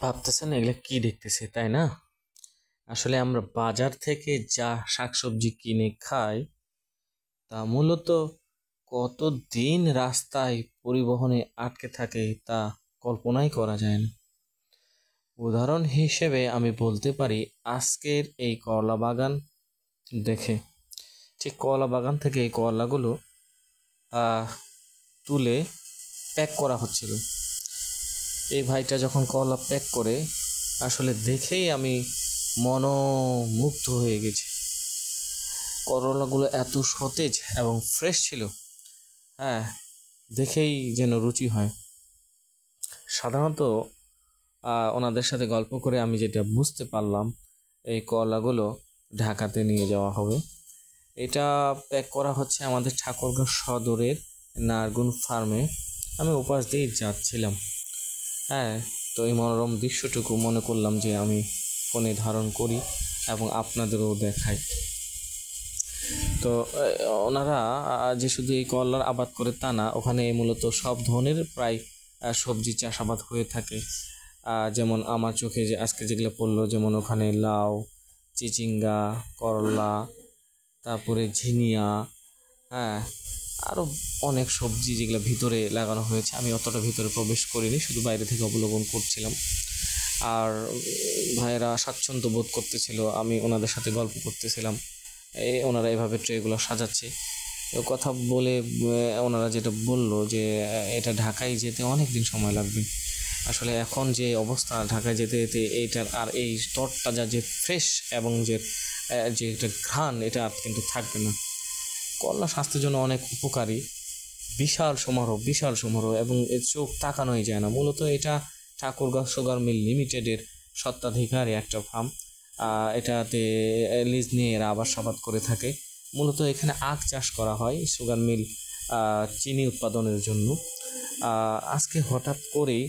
ভাবতেছেন এগুলো কি দেখতেছি, তাই না? আসলে আমরা বাজার থেকে যা শাকসবজি কিনে খাই তা মূলত কতদিন রাস্তায় পরিবহনে আটকে থাকে তা কল্পনাই করা যায় না। উদাহরণ হিসেবে আমি বলতে পারি আজকের এই করলা বাগান দেখে, ঠিক করলা বাগান থেকে এই করলাগুলো আহ, তুলে প্যাক করা হচ্ছিল। এই ভাইটা যখন করলা প্যাক করে আসলে দেখেই আমি মনোমুগ্ধ হয়ে গেছি। করলাগুলো এত সতেজ এবং ফ্রেশ ছিল, হ্যাঁ, দেখেই যেন রুচি হয়। সাধারণত ওনাদের সাথে গল্প করে আমি যেটা বুঝতে পারলাম, এই করলাগুলো ঢাকাতে নিয়ে যাওয়া হবে। এটা প্যাক করা হচ্ছে আমাদের ঠাকুরগাঁও সদরের নারগুন ফার্মে। আমি ওপাশ দিয়ে যাচ্ছিলাম, হ্যাঁ, তো এই মনোরম দৃশ্যটুকু মনে করলাম যে আমি ফোনে ধারণ করি এবং আপনাদেরও দেখাই। তো ওনারা যে শুধু এই করলার আবাদ করে তা না, ওখানে মূলত সব ধরনের প্রায় সবজি চাষাবাদ হয়ে থাকে। যেমন আমার চোখে যে আজকে যেগুলো পড়লো, যেমন ওখানে লাউ, চিচিঙ্গা, করলা, তারপরে ঝিনিয়া, হ্যাঁ, আরও অনেক সবজি যেগুলো ভিতরে লাগানো হয়েছে। আমি অতটা ভিতরে প্রবেশ করিনি, শুধু বাইরে থেকে অবলোকন করছিলাম। আর ভাইয়েরা স্বাচ্ছন্দ্য বোধ করতেছিল, আমি ওনাদের সাথে গল্প করতেছিলাম। ওনারা এভাবে ট্রেগুলো সাজাচ্ছে। কথা বলে ওনারা যেটা বললো যে এটা ঢাকায় যেতে অনেক দিন সময় লাগবে। আসলে এখন যে অবস্থা, ঢাকায় যেতে যেতে এইটার আর এই তরতাজা যে ফ্রেশ এবং যে একটা ঘ্রাণ, এটা আর কিন্তু থাকবে না। করলা স্বাস্থ্যের জন্য অনেক উপকারী। বিশাল সমারোহ এবং এর চোখ তাকানোই যায় না। মূলত এটা ঠাকুরগাঁও সুগার মিল লিমিটেডের স্বত্বাধিকারী একটা ফার্ম। এটাতে লিজ নিয়ে এরা আবাদ করে থাকে। মূলত এখানে আখ চাষ করা হয় সুগার মিল চিনি উৎপাদনের জন্য। আজকে হঠাৎ করেই